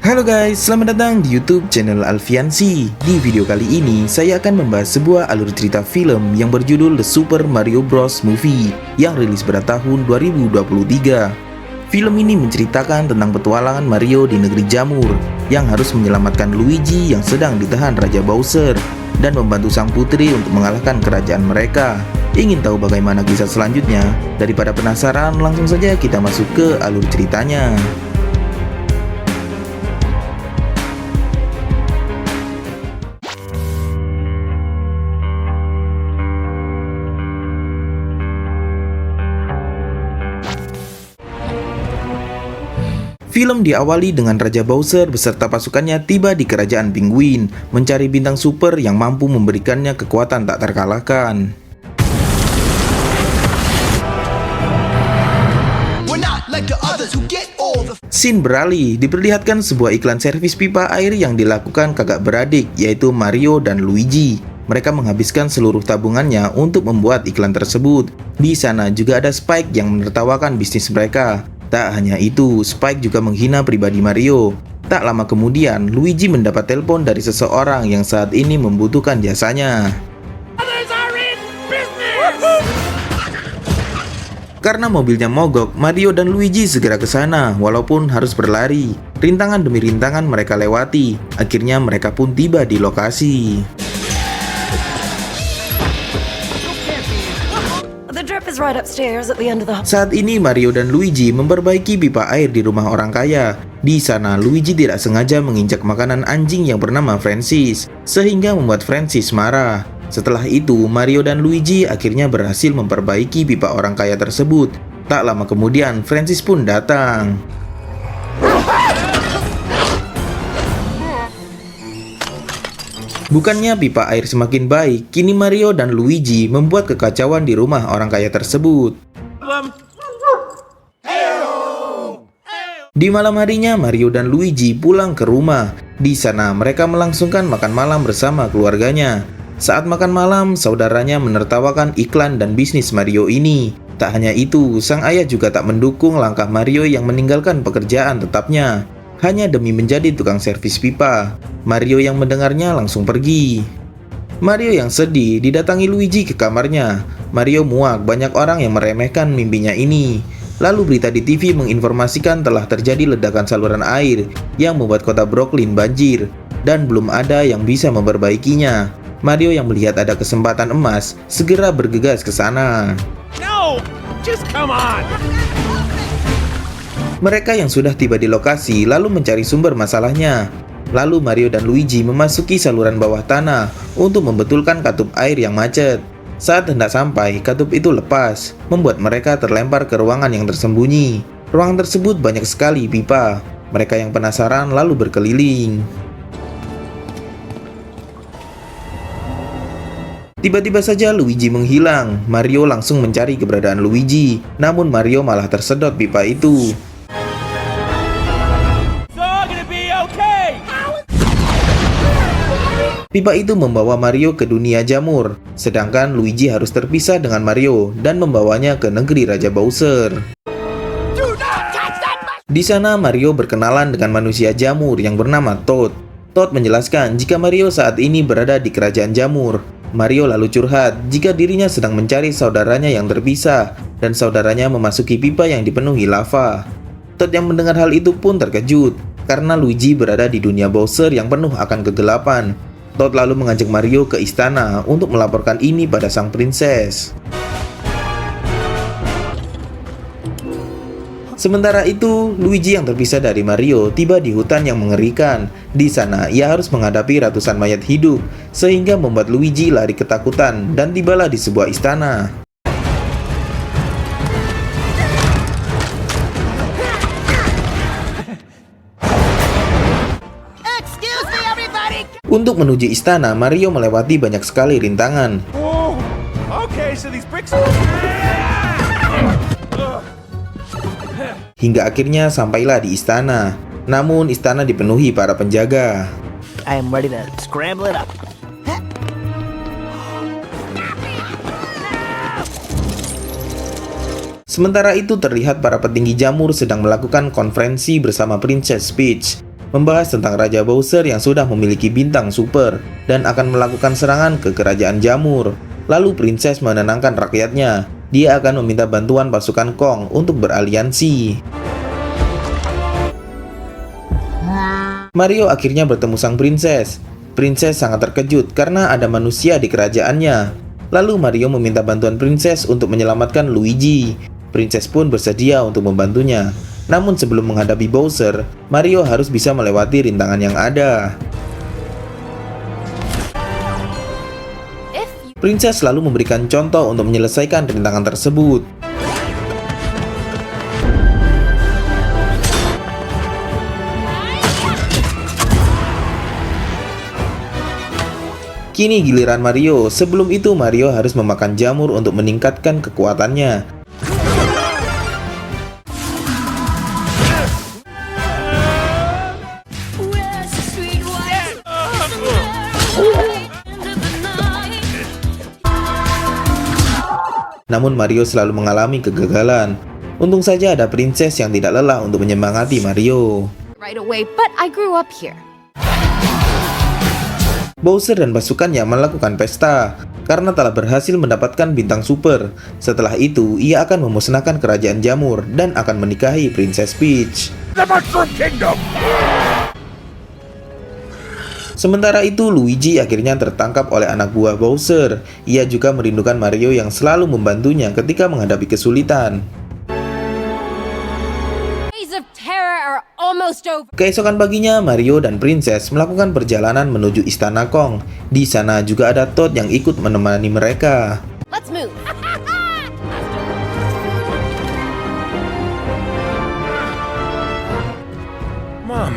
Halo guys, selamat datang di YouTube channel Alfiansi. Di video kali ini, saya akan membahas sebuah alur cerita film yang berjudul The Super Mario Bros. Movie yang rilis pada tahun 2023. Film ini menceritakan tentang petualangan Mario di negeri Jamur yang harus menyelamatkan Luigi yang sedang ditahan Raja Bowser dan membantu sang putri untuk mengalahkan kerajaan mereka. Ingin tahu bagaimana kisah selanjutnya? Daripada penasaran, langsung saja kita masuk ke alur ceritanya. Film diawali dengan Raja Bowser beserta pasukannya tiba di kerajaan Penguin, mencari bintang super yang mampu memberikannya kekuatan tak terkalahkan. Scene beralih, diperlihatkan sebuah iklan servis pipa air yang dilakukan kakak beradik, yaitu Mario dan Luigi. Mereka menghabiskan seluruh tabungannya untuk membuat iklan tersebut. Di sana juga ada Spike yang menertawakan bisnis mereka. Tak hanya itu, Spike juga menghina pribadi Mario. Tak lama kemudian, Luigi mendapat telepon dari seseorang yang saat ini membutuhkan jasanya. Karena mobilnya mogok, Mario dan Luigi segera ke sana, walaupun harus berlari. Rintangan demi rintangan mereka lewati. Akhirnya mereka pun tiba di lokasi. Saat ini Mario dan Luigi memperbaiki pipa air di rumah orang kaya. Di sana Luigi tidak sengaja menginjak makanan anjing yang bernama Francis, sehingga membuat Francis marah. Setelah itu Mario dan Luigi akhirnya berhasil memperbaiki pipa orang kaya tersebut. Tak lama kemudian Francis pun datang. Bukannya pipa air semakin baik, kini Mario dan Luigi membuat kekacauan di rumah orang kaya tersebut. Di malam harinya, Mario dan Luigi pulang ke rumah. Di sana, mereka melangsungkan makan malam bersama keluarganya. Saat makan malam, saudaranya menertawakan iklan dan bisnis Mario ini. Tak hanya itu, sang ayah juga tak mendukung langkah Mario yang meninggalkan pekerjaan tetapnya hanya demi menjadi tukang servis pipa. Mario yang mendengarnya langsung pergi. Mario yang sedih didatangi Luigi ke kamarnya. Mario muak banyak orang yang meremehkan mimpinya ini. Lalu berita di TV menginformasikan telah terjadi ledakan saluran air yang membuat kota Brooklyn banjir dan belum ada yang bisa memperbaikinya. Mario yang melihat ada kesempatan emas segera bergegas ke sana. No, just come on. Mereka yang sudah tiba di lokasi lalu mencari sumber masalahnya. Lalu Mario dan Luigi memasuki saluran bawah tanah untuk membetulkan katup air yang macet. Saat hendak sampai, katup itu lepas, membuat mereka terlempar ke ruangan yang tersembunyi. Ruangan tersebut banyak sekali pipa. Mereka yang penasaran lalu berkeliling. Tiba-tiba saja Luigi menghilang. Mario langsung mencari keberadaan Luigi, namun Mario malah tersedot pipa itu. Pipa itu membawa Mario ke dunia jamur, sedangkan Luigi harus terpisah dengan Mario dan membawanya ke negeri Raja Bowser. Di sana Mario berkenalan dengan manusia jamur yang bernama Toad. Toad menjelaskan jika Mario saat ini berada di kerajaan jamur. Mario lalu curhat jika dirinya sedang mencari saudaranya yang terpisah dan saudaranya memasuki pipa yang dipenuhi lava. Toad yang mendengar hal itu pun terkejut karena Luigi berada di dunia Bowser yang penuh akan kegelapan. Toad lalu mengajak Mario ke istana untuk melaporkan ini pada sang princess. Sementara itu, Luigi yang terpisah dari Mario tiba di hutan yang mengerikan. Di sana, ia harus menghadapi ratusan mayat hidup, sehingga membuat Luigi lari ketakutan dan tibalah di sebuah istana. Untuk menuju istana, Mario melewati banyak sekali rintangan. Hingga akhirnya sampailah di istana. Namun istana dipenuhi para penjaga. I am ready to scramble it up. Sementara itu terlihat para petinggi jamur sedang melakukan konferensi bersama Princess Peach. membahas tentang Raja Bowser yang sudah memiliki bintang super dan akan melakukan serangan ke Kerajaan Jamur. Lalu Princess menenangkan rakyatnya. Dia akan meminta bantuan pasukan Kong untuk beraliansi. Mario akhirnya bertemu sang princess. Princess sangat terkejut karena ada manusia di kerajaannya. Lalu Mario meminta bantuan Princess untuk menyelamatkan Luigi. Princess pun bersedia untuk membantunya. Namun sebelum menghadapi Bowser, Mario harus bisa melewati rintangan yang ada. Princess selalu memberikan contoh untuk menyelesaikan rintangan tersebut. Kini giliran Mario. Sebelum itu Mario harus memakan jamur untuk meningkatkan kekuatannya. Namun Mario selalu mengalami kegagalan. Untung saja ada Princess yang tidak lelah untuk menyemangati Mario. Right away, but I grew up here. Bowser dan pasukannya melakukan pesta karena telah berhasil mendapatkan bintang super. Setelah itu, ia akan memusnahkan kerajaan Jamur dan akan menikahi Princess Peach. The Mushroom Kingdom! Sementara itu, Luigi akhirnya tertangkap oleh anak buah Bowser. Ia juga merindukan Mario yang selalu membantunya ketika menghadapi kesulitan. Days of terror are almost over. Keesokan paginya, Mario dan Princess melakukan perjalanan menuju Istana Kong. Di sana juga ada Toad yang ikut menemani mereka. Let's move. Mom.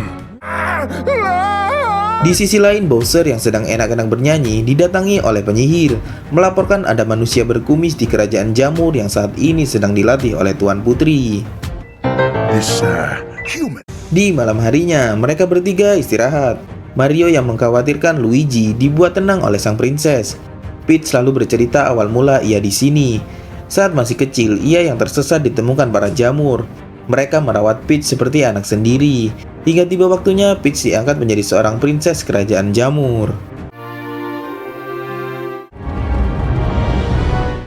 Di sisi lain, Bowser yang sedang enak-enak bernyanyi didatangi oleh penyihir, melaporkan ada manusia berkumis di kerajaan Jamur yang saat ini sedang dilatih oleh Tuan Putri. This, human. Di malam harinya, mereka bertiga istirahat. Mario yang mengkhawatirkan Luigi dibuat tenang oleh sang princess. Peach selalu bercerita awal mula ia di sini. Saat masih kecil, ia yang tersesat ditemukan para jamur. Mereka merawat Peach seperti anak sendiri. Hingga tiba waktunya Peach diangkat menjadi seorang princess kerajaan Jamur.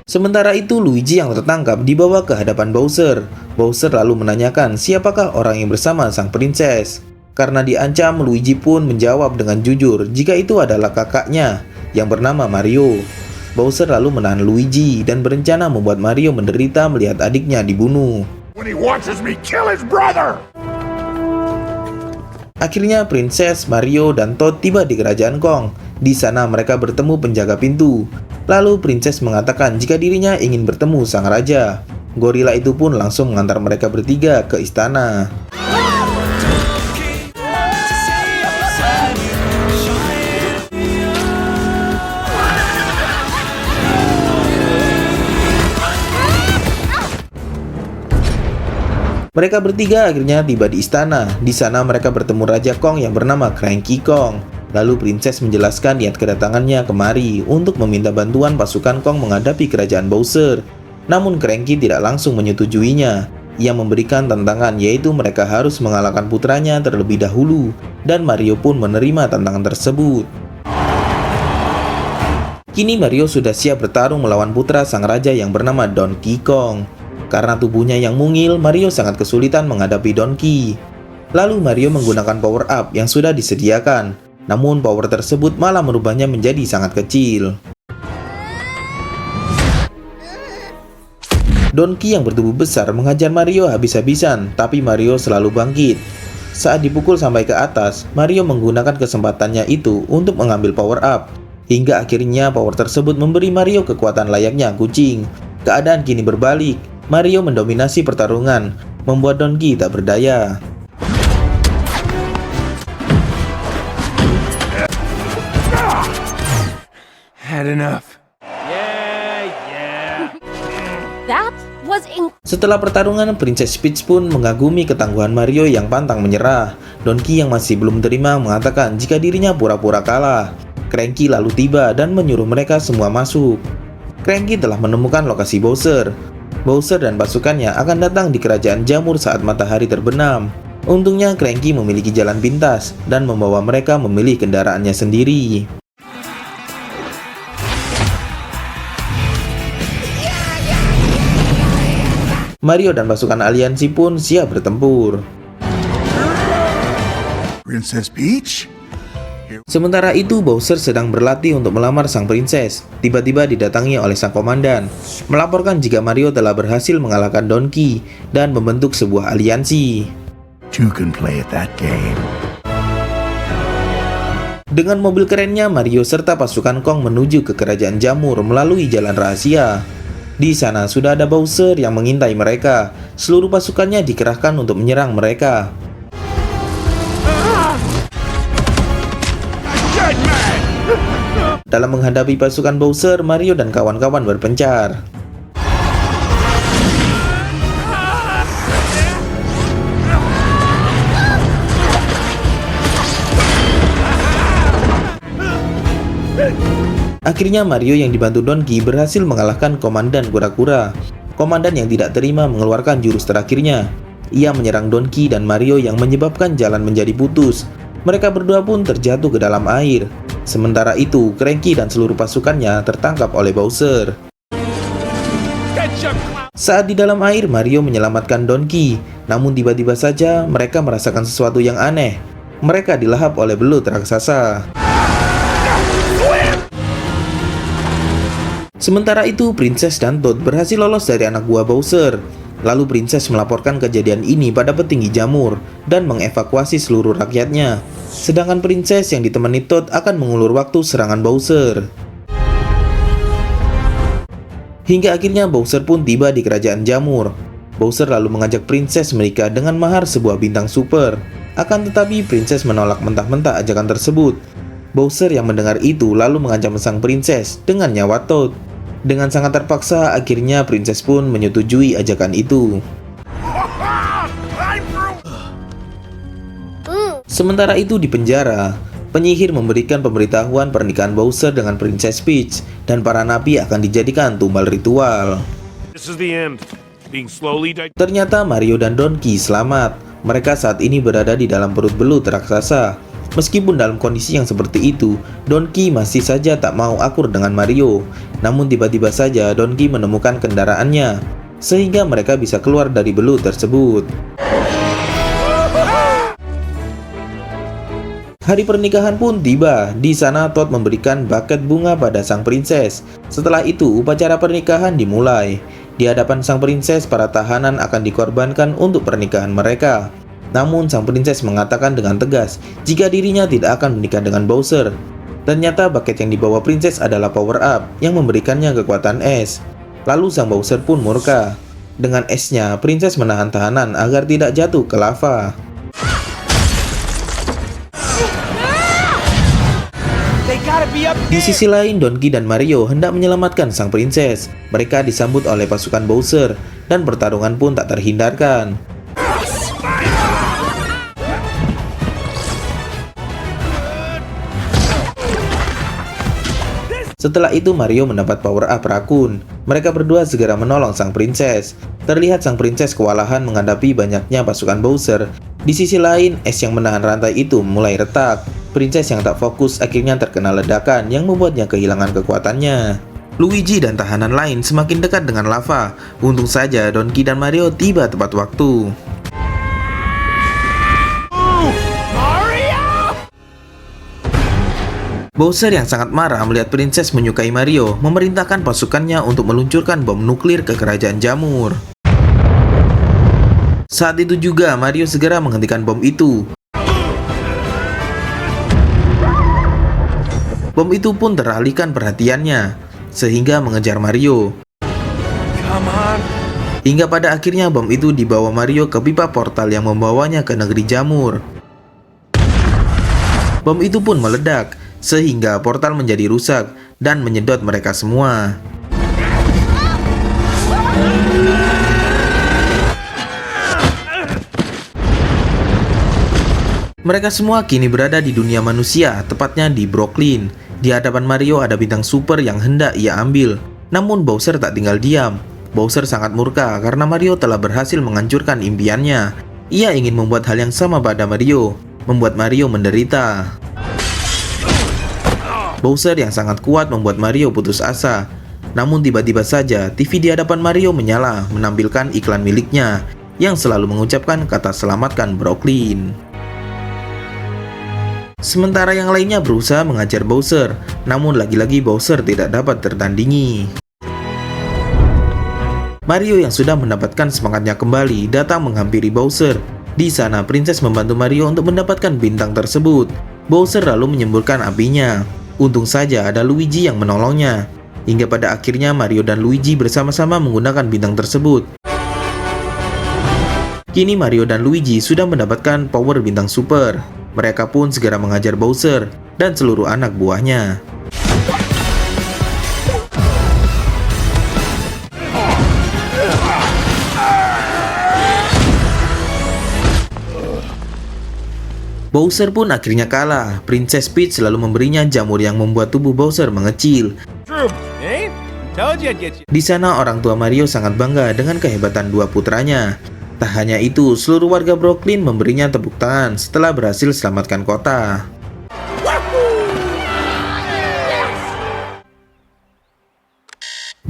Sementara itu, Luigi yang tertangkap dibawa ke hadapan Bowser. Bowser lalu menanyakan siapakah orang yang bersama sang princess. Karena diancam, Luigi pun menjawab dengan jujur jika itu adalah kakaknya yang bernama Mario. Bowser lalu menahan Luigi dan berencana membuat Mario menderita melihat adiknya dibunuh. When he watches me kill his brother! Akhirnya Princess, Mario, dan Toad tiba di kerajaan Kong. Di sana mereka bertemu penjaga pintu. Lalu Princess mengatakan jika dirinya ingin bertemu sang raja. Gorila itu pun langsung mengantar mereka bertiga ke istana. Mereka bertiga akhirnya tiba di istana. Di sana mereka bertemu Raja Kong yang bernama Cranky Kong. Lalu Princess menjelaskan niat kedatangannya kemari untuk meminta bantuan pasukan Kong menghadapi kerajaan Bowser. Namun Cranky tidak langsung menyetujuinya. Ia memberikan tantangan yaitu mereka harus mengalahkan putranya terlebih dahulu. Dan Mario pun menerima tantangan tersebut. Kini Mario sudah siap bertarung melawan putra sang raja yang bernama Donkey Kong. Karena tubuhnya yang mungil, Mario sangat kesulitan menghadapi Donkey. Lalu Mario menggunakan power up yang sudah disediakan. Namun power tersebut malah merubahnya menjadi sangat kecil. Donkey yang bertubuh besar mengajar Mario habis-habisan, tapi Mario selalu bangkit. Saat dipukul sampai ke atas, Mario menggunakan kesempatannya itu untuk mengambil power up. Hingga akhirnya power tersebut memberi Mario kekuatan layaknya kucing. Keadaan kini berbalik. Mario mendominasi pertarungan, membuat Donkey tak berdaya. Had enough. That was Setelah pertarungan, Princess Peach pun mengagumi ketangguhan Mario yang pantang menyerah. Donkey yang masih belum terima mengatakan jika dirinya pura-pura kalah. Cranky lalu tiba dan menyuruh mereka semua masuk. Cranky telah menemukan lokasi Bowser. Bowser dan pasukannya akan datang di kerajaan Jamur saat matahari terbenam. Untungnya Cranky memiliki jalan pintas dan membawa mereka memilih kendaraannya sendiri. Mario dan pasukan aliansi pun siap bertempur. Princess Peach? Sementara itu, Bowser sedang berlatih untuk melamar sang princess. Tiba-tiba didatangi oleh sang komandan, melaporkan jika Mario telah berhasil mengalahkan Donkey dan membentuk sebuah aliansi. Two can play at that game. Dengan mobil kerennya, Mario serta pasukan Kong menuju ke kerajaan jamur melalui jalan rahasia. Di sana sudah ada Bowser yang mengintai mereka. Seluruh pasukannya dikerahkan untuk menyerang mereka. Dalam menghadapi pasukan Bowser, Mario dan kawan-kawan berpencar. Akhirnya Mario yang dibantu Donkey berhasil mengalahkan Komandan Kura-Kura. Komandan yang tidak terima mengeluarkan jurus terakhirnya. Ia menyerang Donkey dan Mario yang menyebabkan jalan menjadi putus. Mereka berdua pun terjatuh ke dalam air. Sementara itu, Cranky dan seluruh pasukannya tertangkap oleh Bowser. Saat di dalam air, Mario menyelamatkan Donkey. Namun tiba-tiba saja mereka merasakan sesuatu yang aneh. Mereka dilahap oleh belut raksasa. Sementara itu, Princess dan Toad berhasil lolos dari anak buah Bowser. Lalu Princess melaporkan kejadian ini pada petinggi jamur dan mengevakuasi seluruh rakyatnya. Sedangkan Princess yang ditemani Toad akan mengulur waktu serangan Bowser. Hingga akhirnya Bowser pun tiba di kerajaan jamur. Bowser lalu mengajak Princess menikah dengan mahar sebuah bintang super. Akan tetapi Princess menolak mentah-mentah ajakan tersebut. Bowser yang mendengar itu lalu mengancam sang Princess dengan nyawa Toad. Dengan sangat terpaksa, akhirnya Princess pun menyetujui ajakan itu. Sementara itu di penjara, penyihir memberikan pemberitahuan pernikahan Bowser dengan Princess Peach dan para napi akan dijadikan tumbal ritual. This is the end. Being slowly Ternyata Mario dan Donkey selamat. Mereka saat ini berada di dalam perut belut raksasa. Meskipun dalam kondisi yang seperti itu, Donkey masih saja tak mau akur dengan Mario. Namun tiba-tiba saja Donkey menemukan kendaraannya, sehingga mereka bisa keluar dari belut tersebut. Hari pernikahan pun tiba. Di sana Toad memberikan buket bunga pada sang princess. Setelah itu, upacara pernikahan dimulai. Di hadapan sang princess, para tahanan akan dikorbankan untuk pernikahan mereka. Namun sang princess mengatakan dengan tegas jika dirinya tidak akan menikah dengan Bowser. Ternyata buket yang dibawa princess adalah power up yang memberikannya kekuatan es. Lalu sang Bowser pun murka. Dengan esnya, princess menahan tahanan agar tidak jatuh ke lava. Di sisi lain, Donkey dan Mario hendak menyelamatkan sang princess. Mereka disambut oleh pasukan Bowser dan pertarungan pun tak terhindarkan. Setelah itu Mario mendapat power up Raccoon. Mereka berdua segera menolong sang princess. Terlihat sang princess kewalahan menghadapi banyaknya pasukan Bowser. Di sisi lain, es yang menahan rantai itu mulai retak. Princess yang tak fokus akhirnya terkena ledakan yang membuatnya kehilangan kekuatannya. Luigi dan tahanan lain semakin dekat dengan lava. Untung saja Donkey dan Mario tiba tepat waktu. Bowser yang sangat marah melihat Princess menyukai Mario, memerintahkan pasukannya untuk meluncurkan bom nuklir ke kerajaan jamur. Saat itu juga Mario segera menghentikan bom itu. Bom itu pun teralihkan perhatiannya, sehingga mengejar Mario. Hingga pada akhirnya bom itu dibawa Mario ke pipa portal yang membawanya ke negeri jamur. Bom itu pun meledak, sehingga portal menjadi rusak dan menyedot mereka semua. Mereka semua kini berada di dunia manusia, tepatnya di Brooklyn. Di hadapan Mario ada bintang super yang hendak ia ambil. Namun Bowser tak tinggal diam. Bowser sangat murka karena Mario telah berhasil menghancurkan impiannya. Ia ingin membuat hal yang sama pada Mario, membuat Mario menderita. Bowser yang sangat kuat membuat Mario putus asa. Namun tiba-tiba saja TV di hadapan Mario menyala menampilkan iklan miliknya yang selalu mengucapkan kata selamatkan Brooklyn. Sementara yang lainnya berusaha mengajar Bowser, namun lagi-lagi Bowser tidak dapat tertandingi. Mario yang sudah mendapatkan semangatnya kembali datang menghampiri Bowser. Di sana Princess membantu Mario untuk mendapatkan bintang tersebut. Bowser lalu menyemburkan apinya. Untung saja ada Luigi yang menolongnya. Hingga pada akhirnya Mario dan Luigi bersama-sama menggunakan bintang tersebut. Kini Mario dan Luigi sudah mendapatkan power bintang super. Mereka pun segera mengajar Bowser dan seluruh anak buahnya. Bowser pun akhirnya kalah. Princess Peach selalu memberinya jamur yang membuat tubuh Bowser mengecil. True, eh? Told you I'd get you. Di sana orang tua Mario sangat bangga dengan kehebatan dua putranya. Tak hanya itu, seluruh warga Brooklyn memberinya tepuk tangan setelah berhasil selamatkan kota.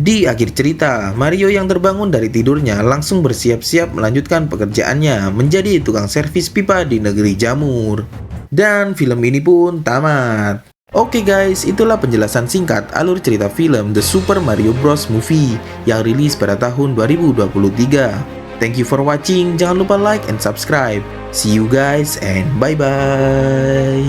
Di akhir cerita, Mario yang terbangun dari tidurnya langsung bersiap-siap melanjutkan pekerjaannya menjadi tukang servis pipa di negeri jamur. Dan film ini pun tamat. Oke guys, itulah penjelasan singkat alur cerita film The Super Mario Bros. Movie yang rilis pada tahun 2023. Thank you for watching, jangan lupa like and subscribe. See you guys and bye-bye.